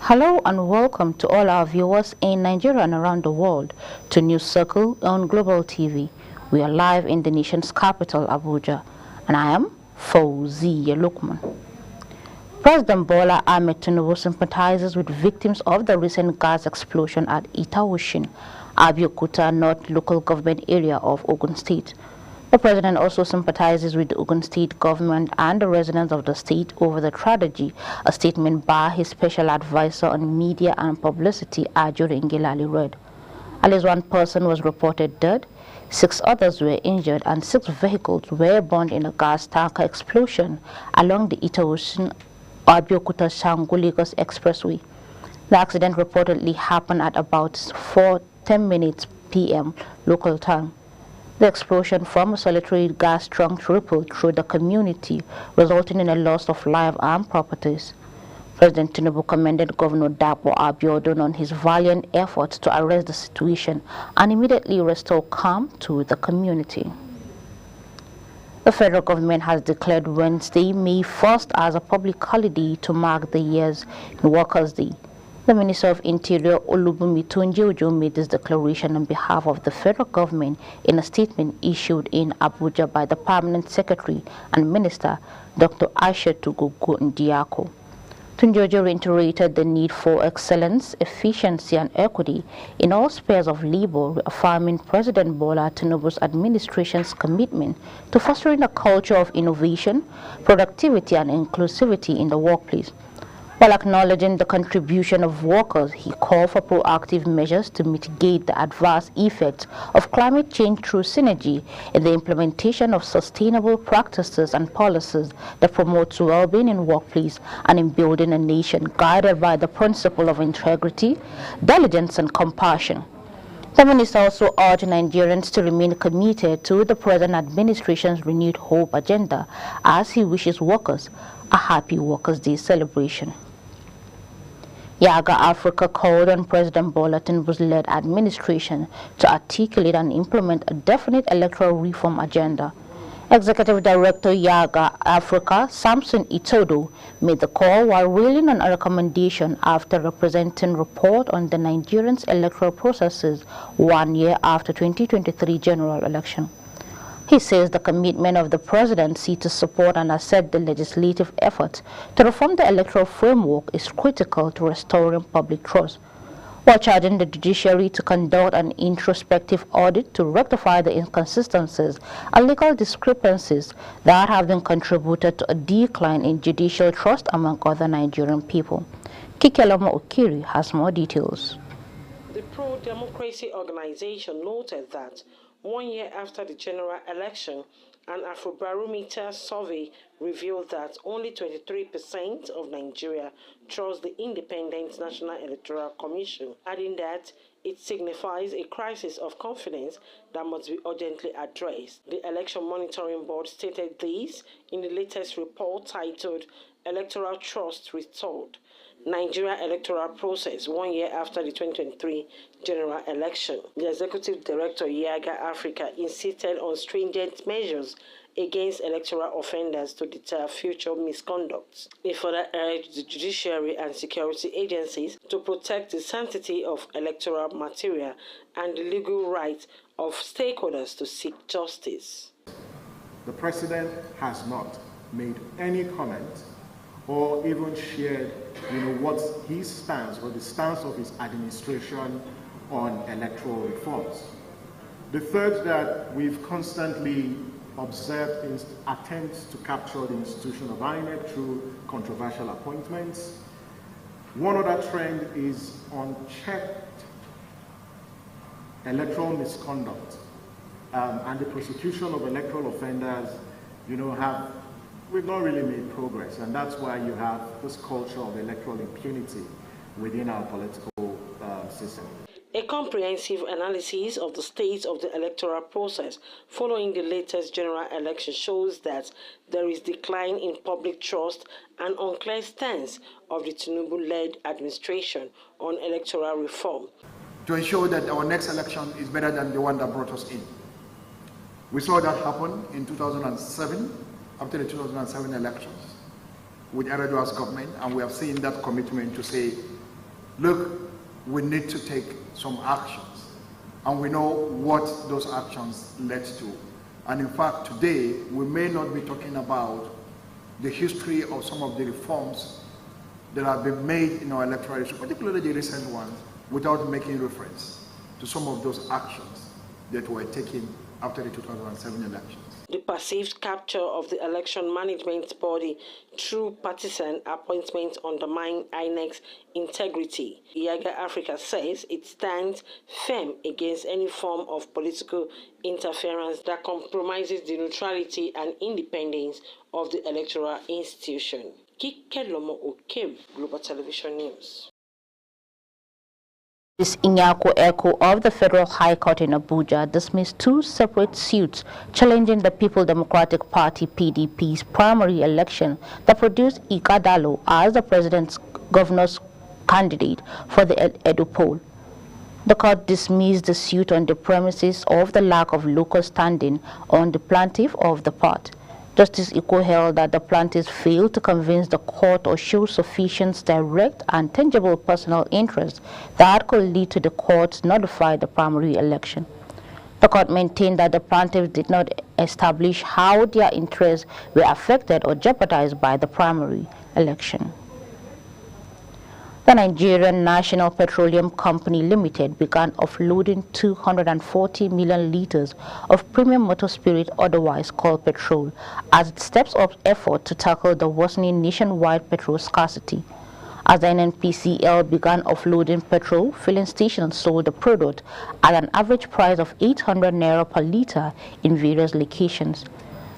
Hello and welcome to all our viewers in Nigeria and around the world to News Circle on Global TV. We are live in the nation's capital, Abuja, and I am Fauziya Lukman. President Bola Ahmed Tinubu sympathizes with victims of the recent gas explosion at Itawushin, Abeokuta North local government area of Ogun State. The president also sympathizes with the Ogun State government and the residents of the state over the tragedy, a statement by his special advisor on media and publicity, Ajo Ngelale, read. At least one person was reported dead, 6 others were injured, and 6 vehicles were burned in a gas tanker explosion along the Itawushin Abeokuta Sango Lagos Expressway. The accident reportedly happened at about 4:10 p.m. local time. The explosion from a solitary gas trunk rippled through the community, resulting in a loss of life and properties. President Tinubu commended Governor Dapo Abiodun on his valiant efforts to arrest the situation and immediately restore calm to the community. The federal government has declared Wednesday, May 1st as a public holiday to mark the year's Workers' Day. The Minister of Interior, Olubunmi Tunji-Ojo, made this declaration on behalf of the federal government in a statement issued in Abuja by the Permanent Secretary and Minister, Dr. Aishatu Gogo Ndiako. Tunji-Ojo reiterated the need for excellence, efficiency, and equity in all spheres of labor, affirming President Bola Tinubu's administration's commitment to fostering a culture of innovation, productivity, and inclusivity in the workplace. While acknowledging the contribution of workers, he called for proactive measures to mitigate the adverse effects of climate change through synergy in the implementation of sustainable practices and policies that promote well-being in workplace and in building a nation guided by the principle of integrity, diligence, and compassion. The minister also urged Nigerians to remain committed to the present administration's renewed hope agenda as he wishes workers a happy Workers' Day celebration. Yaga Africa called on President Bola Tinubu's led administration to articulate and implement a definite electoral reform agenda. Executive Director Yaga Africa, Samson Itodo, made the call while railing on a recommendation after representing report on the Nigerians' electoral processes 1 year after 2023 general election. He says the commitment of the presidency to support and assert the legislative efforts to reform the electoral framework is critical to restoring public trust, while charging the judiciary to conduct an introspective audit to rectify the inconsistencies and legal discrepancies that have been contributed to a decline in judicial trust among other Nigerian people. Kikeloma Okiri has more details. The pro-democracy organization noted that 1 year after the general election, an Afrobarometer survey revealed that only 23% of Nigeria trust the Independent National Electoral Commission, adding that it signifies a crisis of confidence that must be urgently addressed. The Election Monitoring Board stated this in the latest report titled Electoral Trust Restored: Nigeria Electoral Process 1 year after the 2023 general election. The Executive Director, Yaga Africa, insisted on stringent measures against electoral offenders to deter future misconduct. He further urged the judiciary and security agencies to protect the sanctity of electoral material and the legal right of stakeholders to seek justice. The President has not made any comment or even shared what his stance or the stance of his administration on electoral reforms. The third, that we've constantly observed attempts to capture the institution of INEC through controversial appointments. One other trend is unchecked electoral misconduct and the prosecution of electoral offenders, we've not really made progress, and that's why you have this culture of electoral impunity within our political system. A comprehensive analysis of the state of the electoral process following the latest general election shows that there is decline in public trust and unclear stance of the Tinubu-led administration on electoral reform. To ensure that our next election is better than the one that brought us in. We saw that happen in 2007, after the 2007 elections, with Erdogan's government, and we have seen that commitment to say look, we need to take some actions. And we know what those actions led to. And in fact, today, we may not be talking about the history of some of the reforms that have been made in our electoral history, particularly the recent ones, without making reference to some of those actions that were taken after the 2007 elections. The perceived capture of the election management body through partisan appointments undermine INEC's integrity. IAGA Africa says it stands firm against any form of political interference that compromises the neutrality and independence of the electoral institution. Kike Lomo Okem, Global Television News. This Inyako Echo of the Federal High Court in Abuja dismissed two separate suits challenging the People Democratic Party PDP's primary election that produced Ikadalo as the president's governor's candidate for the Edo poll. The court dismissed the suit on the premises of the lack of local standing on the plaintiff of the part. Justice Iko held that the plaintiffs failed to convince the court or show sufficient direct and tangible personal interest that could lead to the court to notify the primary election. The court maintained that the plaintiffs did not establish how their interests were affected or jeopardized by the primary election. The Nigerian National Petroleum Company Limited began offloading 240 million liters of premium motor spirit, otherwise called petrol, as it steps up effort to tackle the worsening nationwide petrol scarcity. As the NNPCL began offloading petrol, filling stations sold the product at an average price of 800 naira per liter in various locations.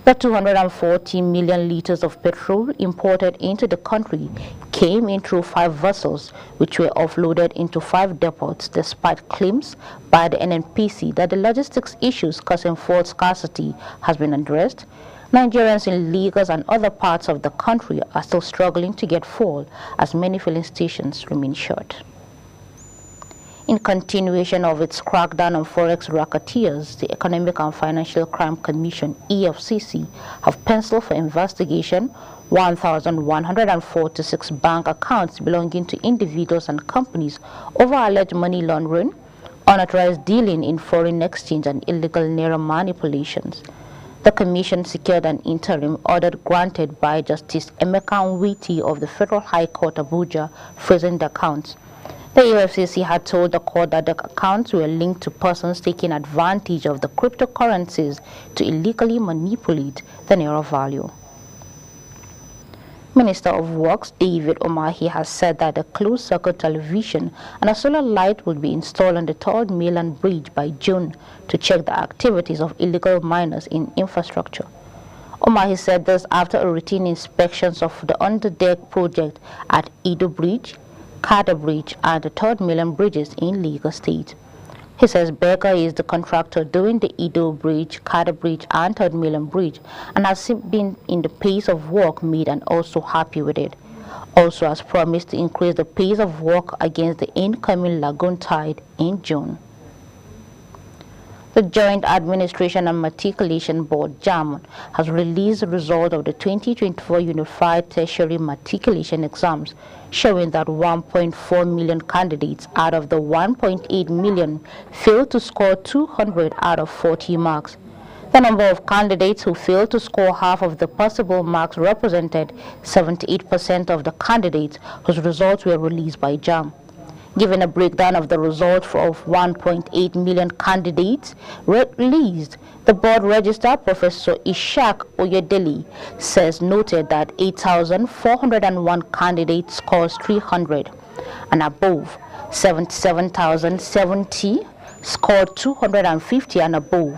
The 240 million liters of petrol imported into the country came in through 5 vessels, which were offloaded into 5 depots, despite claims by the NNPC that the logistics issues causing fuel scarcity has been addressed. Nigerians in Lagos and other parts of the country are still struggling to get fuel, as many filling stations remain short. In continuation of its crackdown on forex racketeers, the Economic and Financial Crime Commission, EFCC, have penciled for investigation 1,146 bank accounts belonging to individuals and companies over alleged money laundering, unauthorized dealing in foreign exchange, and illegal naira manipulations. The Commission secured an interim order granted by Justice Emeka Nwiti of the Federal High Court Abuja, freezing the accounts. The EFCC had told the court that the accounts were linked to persons taking advantage of the cryptocurrencies to illegally manipulate the naira value. Minister of Works David Umahi has said that a closed-circuit television and a solar light will be installed on the 3rd Mainland Bridge by June to check the activities of illegal miners in infrastructure. Umahi said this after a routine inspections of the underdeck project at Edo Bridge, Kada Bridge, and the 3rd Mainland Bridges in Lagos State. He says Baker is the contractor doing the Edo Bridge, Kada Bridge, and 3rd Mainland Bridge, and has been in the pace of work made and also happy with it. Also has promised to increase the pace of work against the incoming Lagoon tide in June. The Joint Administration and Matriculation Board, JAM, has released the result of the 2024 Unified Tertiary Matriculation Exams, showing that 1.4 million candidates out of the 1.8 million failed to score 200 out of 40 marks. The number of candidates who failed to score half of the possible marks represented 78% of the candidates whose results were released by JAM. Given a breakdown of the results of 1.8 million candidates released, the board registrar, Professor Ishak Oyedele, noted that 8,401 candidates scores 300 and above, 77,070 scored 250 and above,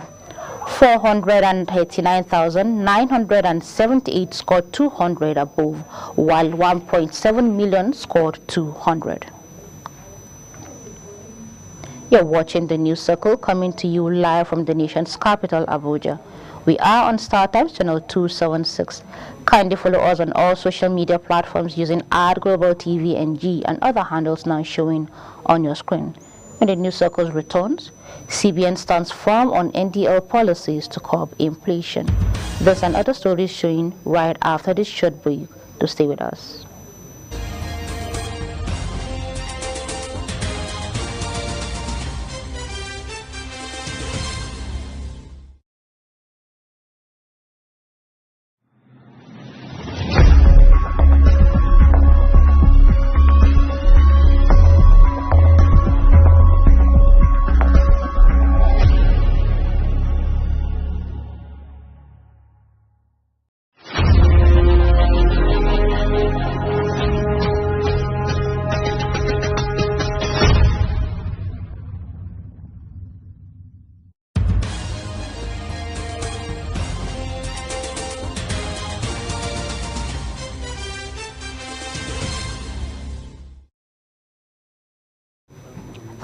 439,978 scored 200 above, while 1.7 million scored 200. You're watching the News Circle, coming to you live from the nation's capital, Abuja. We are on StarTimes channel 276. Kindly follow us on all social media platforms using @GlobalTVNG and other handles now showing on your screen. When the News Circle returns, CBN stands firm on NDL policies to curb inflation. This and other stories showing right after this short break. To stay with us.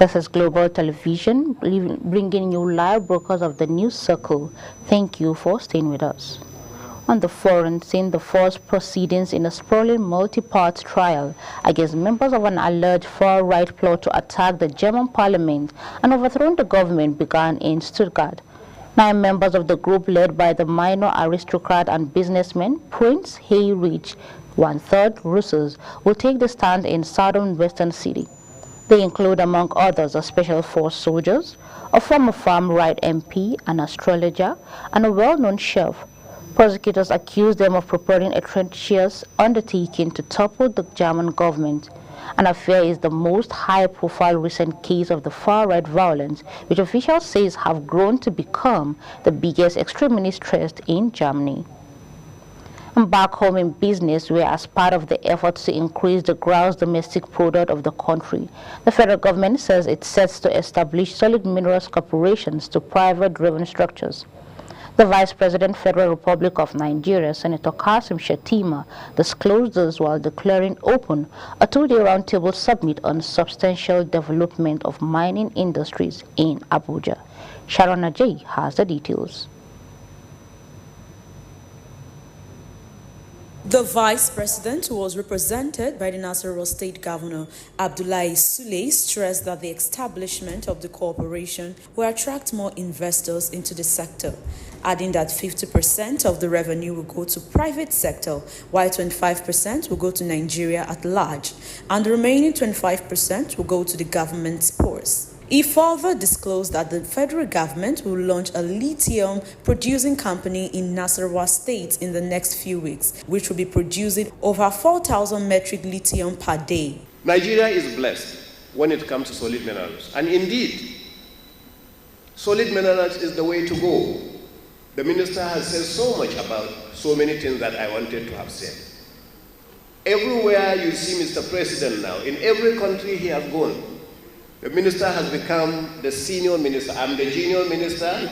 This is Global Television, bringing you live broadcasts of the news circle. Thank you for staying with us. On the foreign scene, the first proceedings in a sprawling multi-part trial against members of an alleged far-right plot to attack the German parliament and overthrow the government began in Stuttgart. 9 members of the group, led by the minor aristocrat and businessman Prince Heinrich, 1/3 Russos, will take the stand in southern western city. They include, among others, a special force soldiers, a former farm-right MP, an astrologer, and a well-known chef. Prosecutors accuse them of preparing a treacherous undertaking to topple the German government. An affair is the most high-profile recent case of the far-right violence, which officials say have grown to become the biggest extremist threat in Germany. And back home in business, where as part of the efforts to increase the gross domestic product of the country, the federal government says it sets to establish solid minerals corporations to private-driven structures. The Vice President, Federal Republic of Nigeria, Senator Kasim Shettima, disclosed this while declaring open a 2-day roundtable summit on substantial development of mining industries in Abuja. Sharon Ajay has the details. The Vice President, who was represented by the Nasarawa State Governor Abdullahi Sule, stressed that the establishment of the corporation will attract more investors into the sector, adding that 50% of the revenue will go to private sector, while 25% will go to Nigeria at large, and the remaining 25% will go to the government's purse. He further disclosed that the federal government will launch a lithium producing company in Nasarawa State in the next few weeks, which will be producing over 4,000 metric lithium per day. Nigeria is blessed when it comes to solid minerals. And indeed, solid minerals is the way to go. The minister has said so much about so many things that I wanted to have said. Everywhere you see Mr. President now, in every country he has gone, the minister has become the senior minister. I'm the junior minister.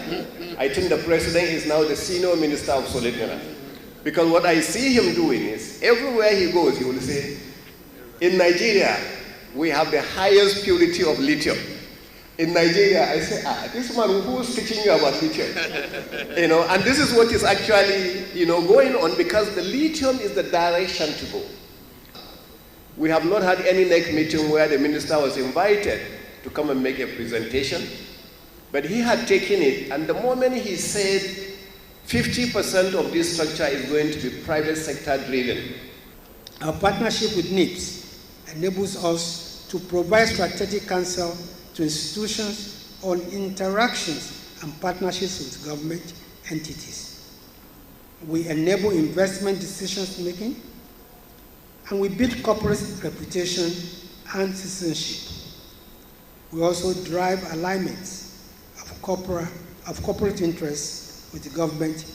I think the president is now the senior minister of solid minerals. Because what I see him doing is, everywhere he goes, he will say, in Nigeria, we have the highest purity of lithium. In Nigeria, I say, this man who's teaching you about lithium? And this is what is actually, going on, because the lithium is the direction to go. We have not had any next meeting where the minister was invited to come and make a presentation, but he had taken it, and the moment he said 50% of this structure is going to be private sector driven. Our partnership with NIPS enables us to provide strategic counsel to institutions on interactions and partnerships with government entities. We enable investment decisions making, and we build corporate reputation and citizenship. We also drive alignments of corporate interests with the government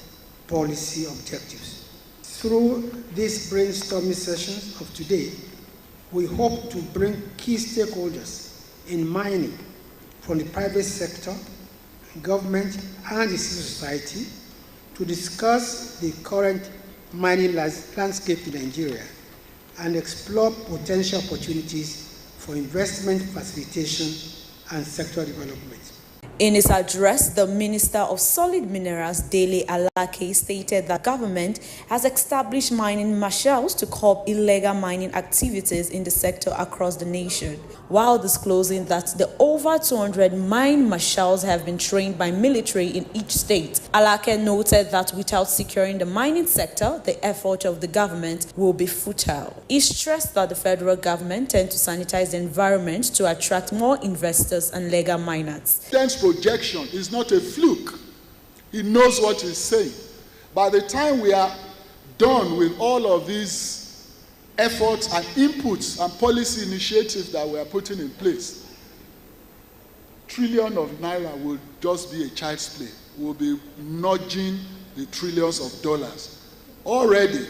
policy objectives. Through these brainstorming sessions of today, we hope to bring key stakeholders in mining from the private sector, government, and the civil society to discuss the current mining landscape in Nigeria and explore potential opportunities for investment facilitation and sector development. In his address, the Minister of Solid Minerals, Dele Alake, stated that government has established mining marshals to curb illegal mining activities in the sector across the nation, while disclosing that the over 200 mine marshals have been trained by military in each state. Alake noted that without securing the mining sector, the effort of the government will be futile. He stressed that the federal government tends to sanitize the environment to attract more investors and legal miners. Projection is not a fluke. He knows what he's saying. By the time we are done with all of these efforts and inputs and policy initiatives that we are putting in place, trillion of naira will just be a child's play. We'll be nudging the trillions of dollars. Already,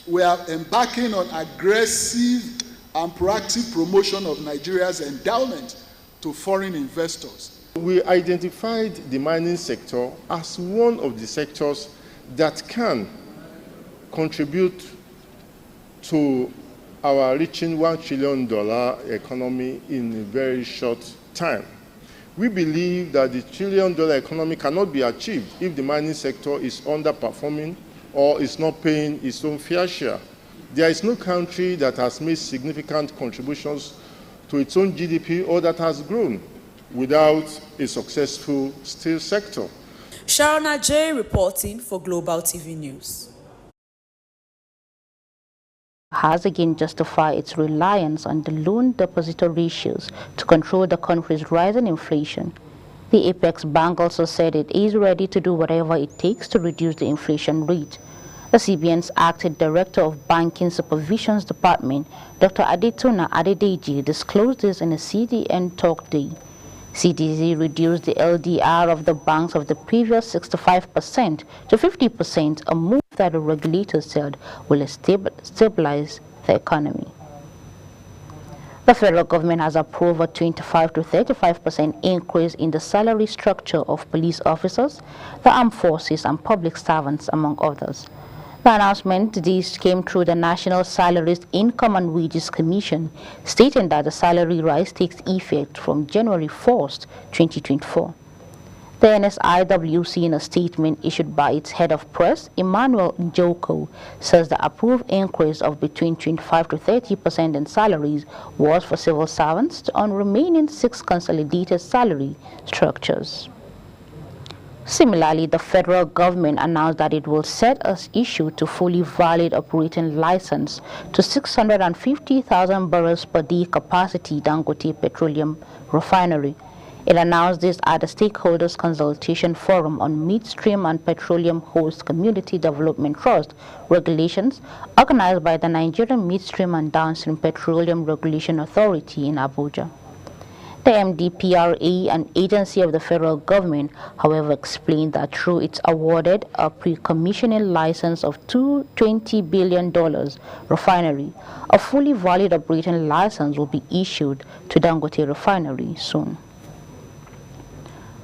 we are embarking on aggressive and proactive promotion of Nigeria's endowment to foreign investors. We identified the mining sector as one of the sectors that can contribute to our reaching $1 trillion economy in a very short time. We believe that the $1 trillion economy cannot be achieved if the mining sector is underperforming or is not paying its own fair share. There is no country that has made significant contributions to its own GDP or that has grown without a successful steel sector. Sharona J. reporting for Global TV News. Has again justified its reliance on the loan depositor ratios to control the country's rising inflation. The Apex Bank also said it is ready to do whatever it takes to reduce the inflation rate. The CBN's acting director of Banking Supervision's Department, Dr. Adetona Adedeji, disclosed this in a CDN Talk Day. CDC reduced the LDR of the banks of the previous 65% to 50%, a move that the regulator said will stabilize the economy. The federal government has approved a 25 to 35% increase in the salary structure of police officers, the armed forces, and public servants, among others. The announcement came through the National Salaries, Income and Wages Commission, stating that the salary rise takes effect from January 1st, 2024. The NSIWC, in a statement issued by its head of press, Emmanuel Njoko, says the approved increase of between 25 to 30% in salaries was for civil servants on remaining 6 consolidated salary structures. Similarly, the federal government announced that it will set as issue to fully valid operating license to 650,000 barrels per day capacity Dangote Petroleum Refinery. It announced this at the Stakeholders Consultation Forum on Midstream and Petroleum Host Community Development Trust regulations organized by the Nigerian Midstream and Downstream Petroleum Regulation Authority in Abuja. The MDPRA, an agency of the federal government, however, explained that through its awarded a pre-commissioning license of $220 billion refinery, a fully valid operating license will be issued to Dangote Refinery soon.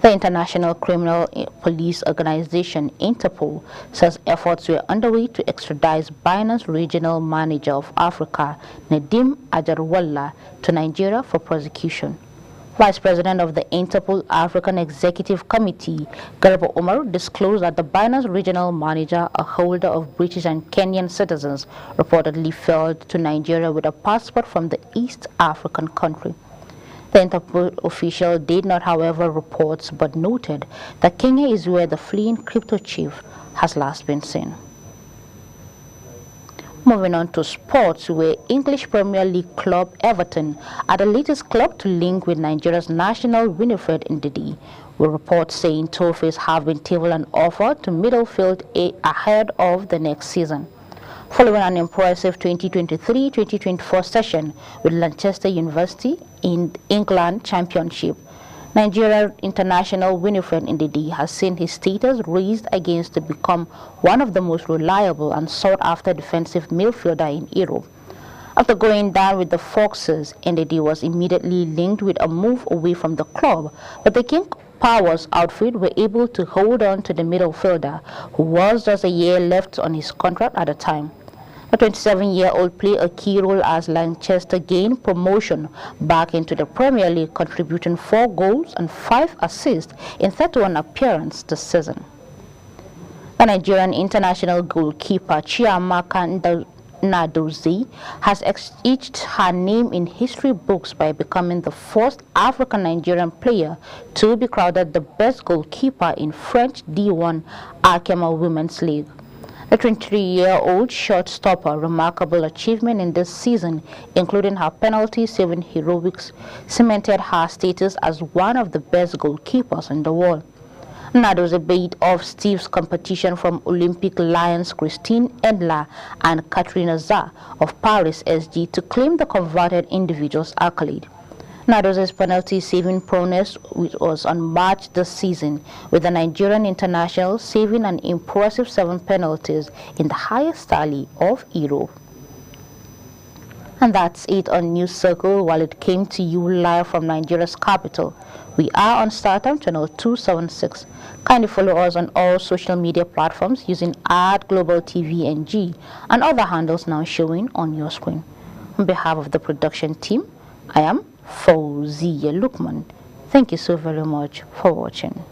The International Criminal Police Organization, Interpol, says efforts were underway to extradite Binance Regional Manager of Africa, Nadim Ajarwalla, to Nigeria for prosecution. Vice President of the Interpol African Executive Committee, Garba Umar, disclosed that the Binance Regional Manager, a holder of British and Kenyan citizens, reportedly fled to Nigeria with a passport from the East African country. The Interpol official did not, however, report but noted that Kenya is where the fleeing crypto chief has last been seen. Moving on to sports, where English Premier League club Everton are the latest club to link with Nigeria's national Winifred Ndidi, with reports saying Toffees have been tabled an offer to Middlefield ahead of the next season. Following an impressive 2023-2024 session with Lancaster University in England Championship, Nigeria international Winifred Ndidi has seen his status raised against to become one of the most reliable and sought-after defensive midfielder in Europe. After going down with the Foxes, Ndidi was immediately linked with a move away from the club, but the King Powers outfit were able to hold on to the midfielder, who was just a year left on his contract at the time. The 27-year-old played a key role as Lancaster gained promotion back into the Premier League, contributing 4 goals and 5 assists in 31 appearances this season. The Nigerian international goalkeeper Chiamaka Nnadozie has etched her name in history books by becoming the first African-Nigerian player to be crowned the best goalkeeper in French D1 Arkema Women's League. The 23-year-old shot-stopper remarkable achievement in this season, including her penalty-saving heroics, cemented her status as one of the best goalkeepers in the world. Nnadozie beat off stiff competition from Olympic Lions Christine Endler and Katrina Za of Paris SG to claim the converted individual's accolade. Nnadozie's penalty-saving prowess was unmatched this season, with the Nigerian international saving an impressive 7 penalties in the highest tally of Europe. And that's it on News Circle, while it came to you live from Nigeria's capital. We are on StarTime channel 276. Kindly follow us on all social media platforms using @GlobalTVNG and other handles now showing on your screen. On behalf of the production team, I am Fauziya Lukman. Thank you so very much for watching.